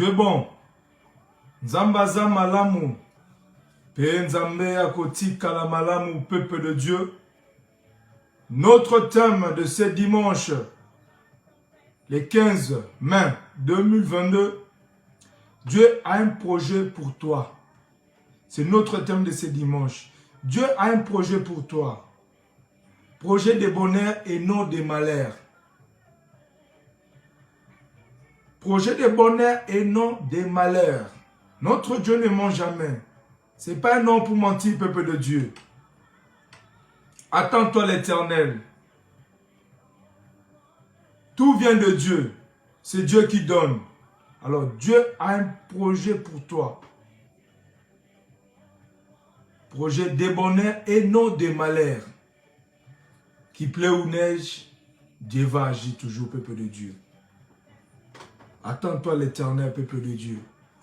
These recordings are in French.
Dieu bon, Nzambaza malamu, Pe Nzambe akotika la malamu, peuple de Dieu. Notre thème de ce dimanche, le 15 mai 2022, Dieu a un projet pour toi. C'est notre thème de ce dimanche. Dieu a un projet pour toi. Projet de bonheur et non de malheur. Projet de bonheur et non de malheur. Notre Dieu ne ment jamais. Ce n'est pas un nom pour mentir, peuple de Dieu. Attends-toi l'Éternel. Tout vient de Dieu. C'est Dieu qui donne. Alors Dieu a un projet pour toi. Projet de bonheur et non de malheur. Qu'il plaît ou neige, Dieu va agir toujours, peuple de Dieu. Attends-toi l'Éternel, peuple de Dieu.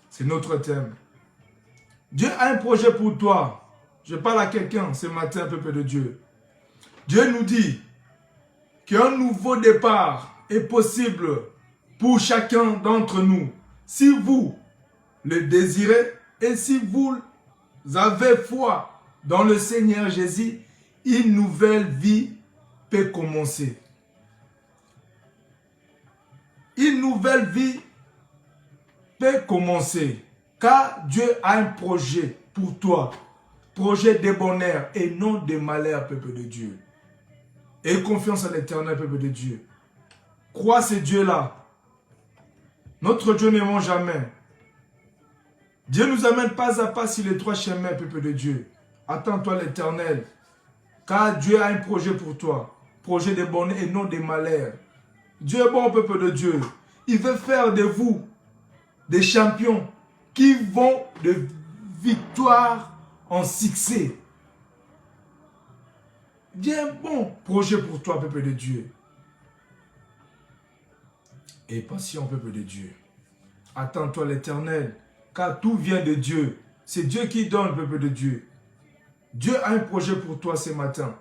C'est notre thème. Dieu a un projet pour toi. Je parle à quelqu'un ce matin, peuple de Dieu. Dieu nous dit qu'un nouveau départ est possible pour chacun d'entre nous. Si vous le désirez et si vous avez foi dans le Seigneur Jésus, une nouvelle vie peut commencer. Une nouvelle vie peut commencer. Car Dieu a un projet pour toi. Projet de bonheur et non de malheur, peuple de Dieu. Aie confiance en l'Éternel, peuple de Dieu. Crois ce Dieu-là. Notre Dieu ne ment jamais. Dieu nous amène pas à pas sur les trois chemins, peuple de Dieu. Attends-toi l'Éternel. Car Dieu a un projet pour toi. Projet de bonheur et non de malheur. Dieu est bon, peuple de Dieu. Il veut faire de vous des champions qui vont de victoire en succès. Dieu a un bon projet pour toi, peuple de Dieu. Et patient, peuple de Dieu. Attends-toi l'Éternel, car tout vient de Dieu. C'est Dieu qui donne, peuple de Dieu. Dieu a un projet pour toi ce matin.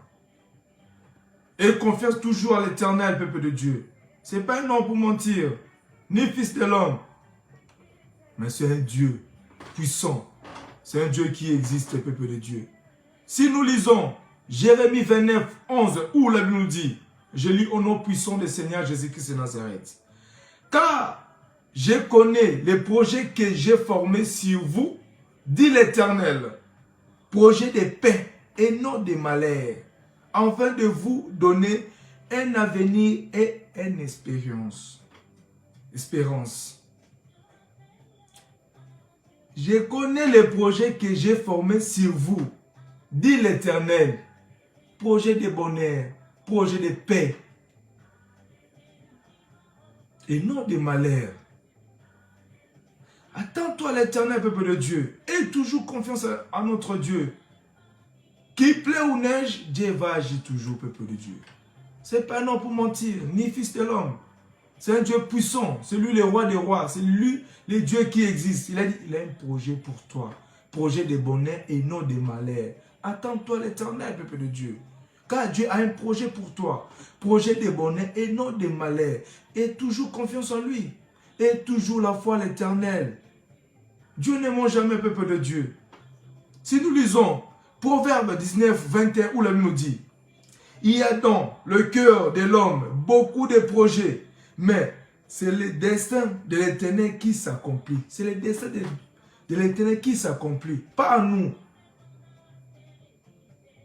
Et confiance toujours à l'Éternel, peuple de Dieu. Ce n'est pas un homme pour mentir, ni fils de l'homme. Mais c'est un Dieu puissant. C'est un Dieu qui existe, peuple de Dieu. Si nous lisons Jérémie 29, 11, où la Bible nous dit, je lis au nom puissant du Seigneur Jésus-Christ de Nazareth. Car je connais les projets que j'ai formés sur vous, dit l'Éternel. Projet de paix et non de malheur, afin de vous donner un avenir et une espérance. Je connais les projets que j'ai formés sur vous, dit l'Éternel. Projet de bonheur, projet de paix, et non de malheur. Attends-toi l'Éternel, peuple de Dieu, et toujours confiance à notre Dieu. Qu'il plaît ou neige, Dieu va agir toujours, peuple de Dieu. Ce n'est pas un homme pour mentir, ni fils de l'homme. C'est un Dieu puissant, c'est lui le roi des rois, c'est lui le Dieu qui existe. Il a dit, il a un projet pour toi, projet de bonheur et non de malheur. Attends-toi l'Éternel, peuple de Dieu. Car Dieu a un projet pour toi, projet de bonheur et non de malheur. Et toujours confiance en lui, et toujours la foi à l'Éternel. Dieu ne ment jamais, peuple de Dieu. Si nous lisons Proverbe 19, 21, où la Bible nous dit, il y a dans le cœur de l'homme beaucoup de projets, mais c'est le destin de l'Éternel qui s'accomplit. C'est le destin de l'Éternel qui s'accomplit, pas à nous.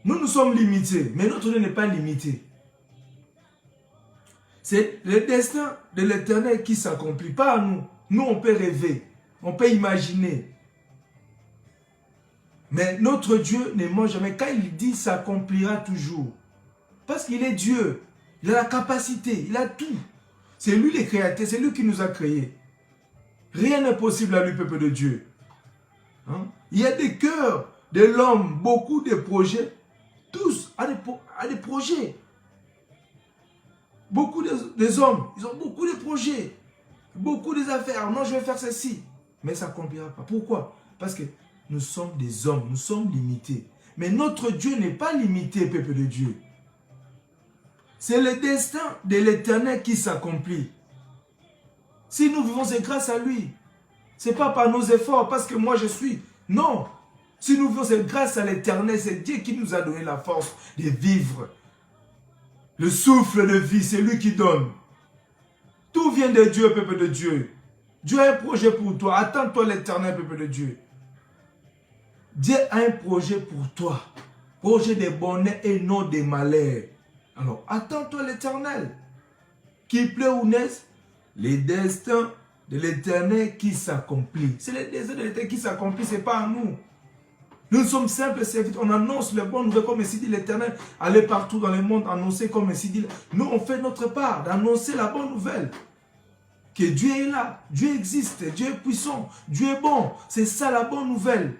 Nous sommes limités, mais notre Dieu n'est pas limité. C'est le destin de l'Éternel qui s'accomplit, pas à nous. Nous, on peut rêver, on peut imaginer. Mais notre Dieu ne ment jamais. Quand il dit, ça s'accomplira toujours. Parce qu'il est Dieu. Il a la capacité, il a tout. C'est lui le créateur, c'est lui qui nous a créés. Rien n'est possible à lui, peuple de Dieu. Hein? Il y a des cœurs de l'homme, beaucoup de projets. Tous à des projets. Beaucoup des hommes, ils ont beaucoup de projets. Beaucoup des affaires. Non, je vais faire ceci. Mais ça n'accomplira pas. Pourquoi? Parce que nous sommes des hommes, nous sommes limités. Mais notre Dieu n'est pas limité, peuple de Dieu. C'est le destin de l'Éternel qui s'accomplit. Si nous vivons, c'est grâce à lui. Ce n'est pas par nos efforts, parce que moi je suis. Non. Si nous vivons, c'est grâce à l'Éternel. C'est Dieu qui nous a donné la force de vivre. Le souffle de vie, c'est lui qui donne. Tout vient de Dieu, peuple de Dieu. Dieu a un projet pour toi. Attends-toi l'Éternel, peuple de Dieu. Dieu a un projet pour toi. Projet de bonheur et non de malheur. Alors, attends-toi l'Éternel. Qu'il pleuve ou neige, les destins de l'Éternel qui s'accomplissent. C'est les destins de l'Éternel qui s'accomplissent, ce n'est pas à nous. Nous sommes simples serviteurs. On annonce les bonnes nouvelles, comme ainsi dit l'Éternel. Allez partout dans le monde, annoncer comme ainsi dit. Nous, on fait notre part d'annoncer la bonne nouvelle. Que Dieu est là, Dieu existe, Dieu est puissant, Dieu est bon. C'est ça la bonne nouvelle.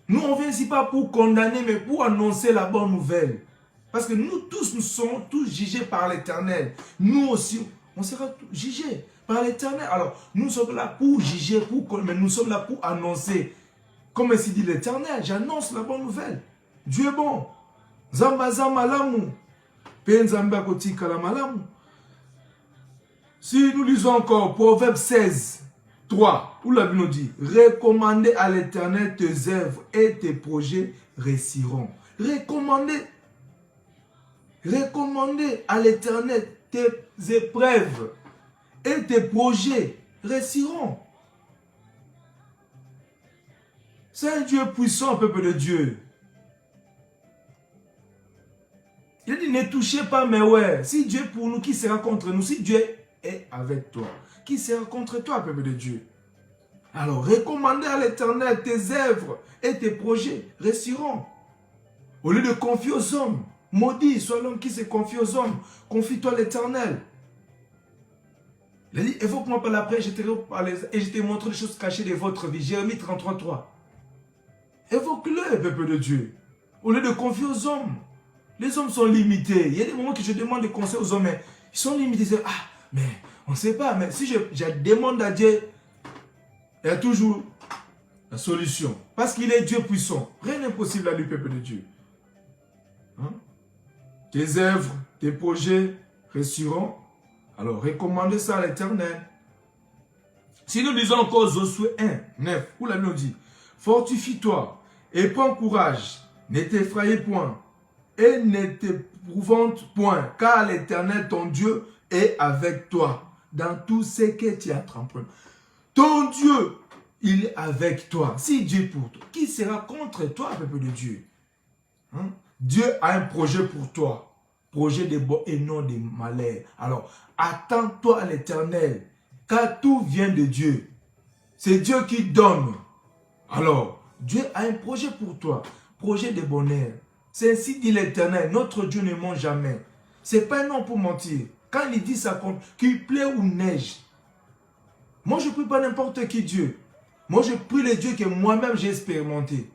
Nous, on vient ici pas pour condamner, mais pour annoncer la bonne nouvelle. Parce que nous tous, nous sommes tous jugés par l'Éternel. Nous aussi, on sera jugés par l'Éternel. Alors, nous sommes là pour juger, mais nous sommes là pour annoncer. Comme ainsi dit l'Éternel, j'annonce la bonne nouvelle. Dieu est bon. Zambaza malamu. Penzamba koti kalamalamu. Si nous lisons encore Proverbe 16, 3, où la Bible nous dit, recommandez à l'Éternel tes œuvres et tes projets réussiront. Recommandez à l'Éternel tes épreuves et tes projets réussiront. C'est un Dieu puissant, peuple de Dieu. Il dit, ne touchez pas mes ouais. Si Dieu est pour nous, qui sera contre nous? Si Dieu est avec toi, qui sera contre toi, peuple de Dieu? Alors, recommandez à l'Éternel tes œuvres et tes projets réussiront. Au lieu de confier aux hommes, maudit soit l'homme qui se confie aux hommes. Confie-toi à l'Éternel. Il a dit, évoque-moi par la prière, et je te montre les choses cachées de votre vie. Jérémie 33, 3. Évoque-le, peuple de Dieu. Au lieu de confier aux hommes. Les hommes sont limités. Il y a des moments que je demande des conseils aux hommes, mais ils sont limités. Ah, mais on ne sait pas. Mais si je demande à Dieu, il y a toujours la solution. Parce qu'il est Dieu puissant. Rien n'est impossible à lui, peuple de Dieu. Hein? Tes œuvres, tes projets réussiront. Alors, recommandez ça à l'Éternel. Si nous lisons encore Josué 1, 9, où la Bible nous dit, fortifie-toi et prends courage, ne t'effraie point et ne t'épouvante point, car l'Éternel, ton Dieu, est avec toi dans tout ce que tu as trempé. Ton Dieu, il est avec toi. Si Dieu est pour toi, qui sera contre toi, peuple de Dieu? Hein? Dieu a un projet pour toi. Projet de bon et non de malheur. Alors, attends-toi à l'Éternel, car tout vient de Dieu. C'est Dieu qui donne. Alors, Dieu a un projet pour toi. Projet de bonheur. C'est ainsi dit l'Éternel. Notre Dieu ne ment jamais. Ce n'est pas un nom pour mentir. Quand il dit ça, qu'il plaît ou neige. Moi, je ne prie pas n'importe qui Dieu. Moi, je prie le Dieu que moi-même j'ai expérimenté.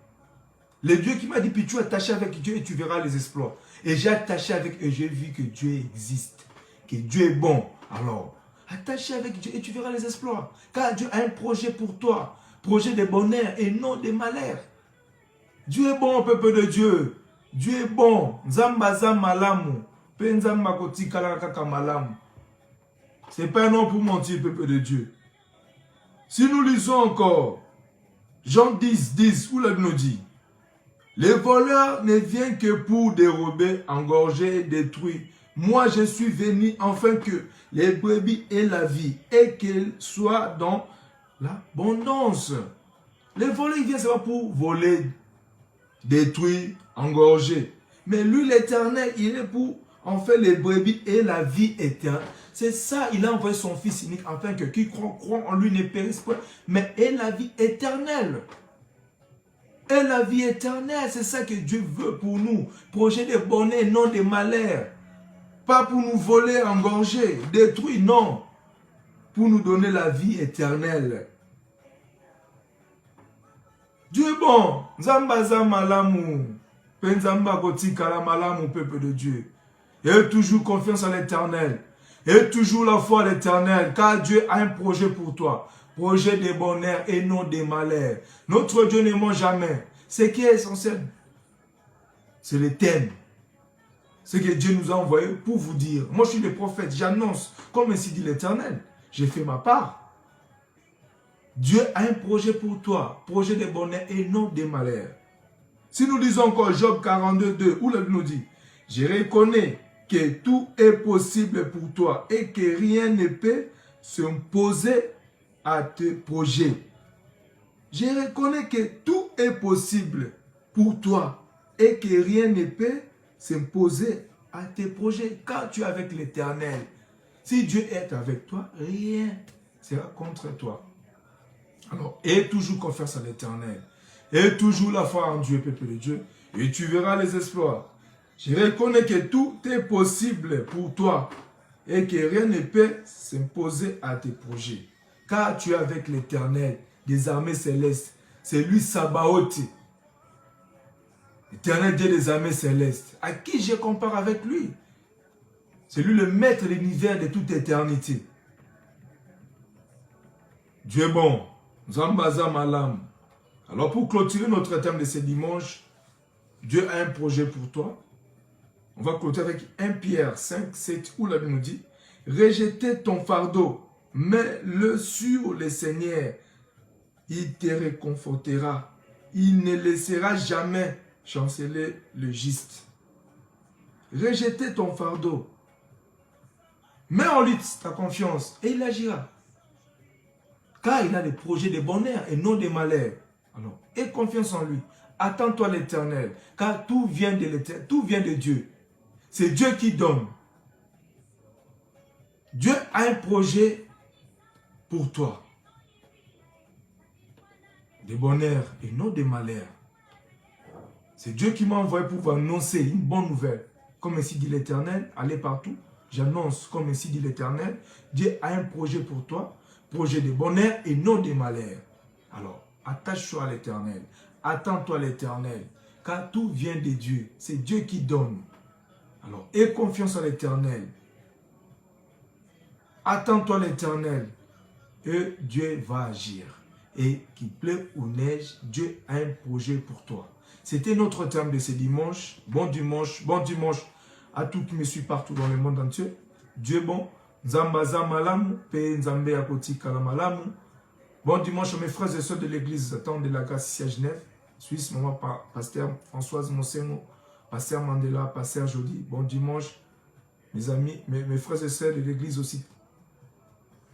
Le Dieu qui m'a dit, puis tu es attaché avec Dieu et tu verras les exploits. Et j'ai attaché avec eux et j'ai vu que Dieu existe. Que Dieu est bon. Alors, attaché avec Dieu et tu verras les exploits. Car Dieu a un projet pour toi. Projet de bonheur et non de malheur. Dieu est bon, peuple de Dieu. Dieu est bon. Zambaza malamu. Penzamba koti kalakaka malamu. Ce n'est pas un nom pour mentir, peuple de Dieu. Si nous lisons encore, Jean 10, 10, où la Bible nous dit, les voleurs ne viennent que pour dérober, engorger et détruire. Moi, je suis venu afin que les brebis aient la vie et qu'elles soient dans l'abondance. Les voleurs, ils viennent seulement pour voler, détruire, engorger. Mais lui, l'Éternel, il est pour en fait les brebis et la vie éternelle. C'est ça, il a envoyé son Fils unique afin que qui croit en lui ne périsse pas, mais ait la vie éternelle. Et la vie éternelle, c'est ça que Dieu veut pour nous. Projet de bonheur, non de malheur. Pas pour nous voler, engorger, détruire, non. Pour nous donner la vie éternelle. Dieu est bon. Zambaza malamu. Penzamba koti kalamalamu, peuple de Dieu. Et toujours confiance en l'Éternel. Et toujours la foi à l'Éternel. Car Dieu a un projet pour toi. Projet de bonheur et non de malheur. Notre Dieu ne ment jamais. Ce qui est essentiel, c'est le thème. Ce que Dieu nous a envoyé pour vous dire. Moi, je suis le prophète, j'annonce, comme ainsi dit l'Éternel. J'ai fait ma part. Dieu a un projet pour toi, projet de bonheur et non de malheur. Si nous lisons encore Job 42, 2, où la Bible nous dit, je reconnais que tout est possible pour toi et que rien ne peut s'imposer à tes projets. Je reconnais que tout est possible pour toi et que rien ne peut s'imposer à tes projets. Car tu es avec l'Éternel. Si Dieu est avec toi, rien ne sera contre toi. Alors, aie toujours confiance à l'Éternel. Aie toujours la foi en Dieu, peuple de Dieu, et tu verras les exploits. Je reconnais que tout est possible pour toi et que rien ne peut s'imposer à tes projets. Car tu es avec l'Éternel des armées célestes. C'est lui Sabaoth. L'Éternel Dieu des armées célestes. À qui je compare avec lui? C'est lui le maître de l'univers de toute éternité. Dieu est bon. Zambaza Malam. Alors pour clôturer notre thème de ce dimanche, Dieu a un projet pour toi. On va clôturer avec 1 Pierre 5, 7 où la Bible nous dit, rejetez ton fardeau, mets-le sur le Seigneur. Il te réconfortera. Il ne laissera jamais chanceler le juste. Rejetez ton fardeau. Mets en lui ta confiance et il agira. Car il a des projets de bonheur et non de malheur. Alors, aie confiance en lui. Attends-toi l'Éternel. Car tout vient de l'Éternel, tout vient de Dieu. C'est Dieu qui donne. Dieu a un projet pour toi. De bonheur et non de malheur. C'est Dieu qui m'a envoyé pour vous annoncer une bonne nouvelle. Comme ainsi dit l'Éternel, allez partout. J'annonce comme ainsi dit l'Éternel. Dieu a un projet pour toi. Projet de bonheur et non de malheur. Alors, attache-toi à l'Éternel. Attends-toi à l'Éternel. Car tout vient de Dieu. C'est Dieu qui donne. Alors, aie confiance à l'Éternel. Attends-toi à l'Éternel. Et Dieu va agir. Et qu'il pleuve ou neige, Dieu a un projet pour toi. C'était notre thème de ce dimanche. Bon dimanche à tous qui me suivent partout dans le monde entier. Dieu est bon. Zambaza malamu, pe nzambe akoti kalamalamu. Bon dimanche à mes frères et sœurs de l'église Temps de la Grâce ici à Genève, Suisse, maman pasteur Françoise Monsengo, pasteur Mandela, pasteur Jody. Bon dimanche, mes amis, mes frères et sœurs de l'église aussi.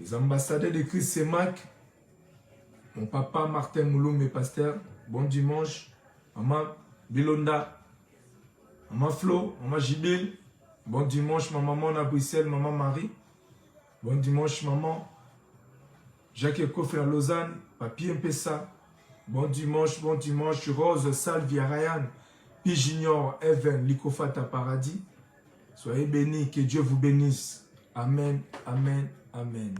Les ambassadeurs de Christ Semak, mon papa Martin Mouloum, mes pasteurs. Bon dimanche, maman Bilonda, maman Flo, maman Jibil. Bon dimanche, ma maman à Bruxelles, maman Marie. Bon dimanche, maman. Jacques Ekofe à Lausanne. Papi Mpessa. Bon dimanche, Rose, Salvia, Ryan. Pi Junior, Evan, Likofata Paradis. Soyez bénis, que Dieu vous bénisse. Amen, amen, amen.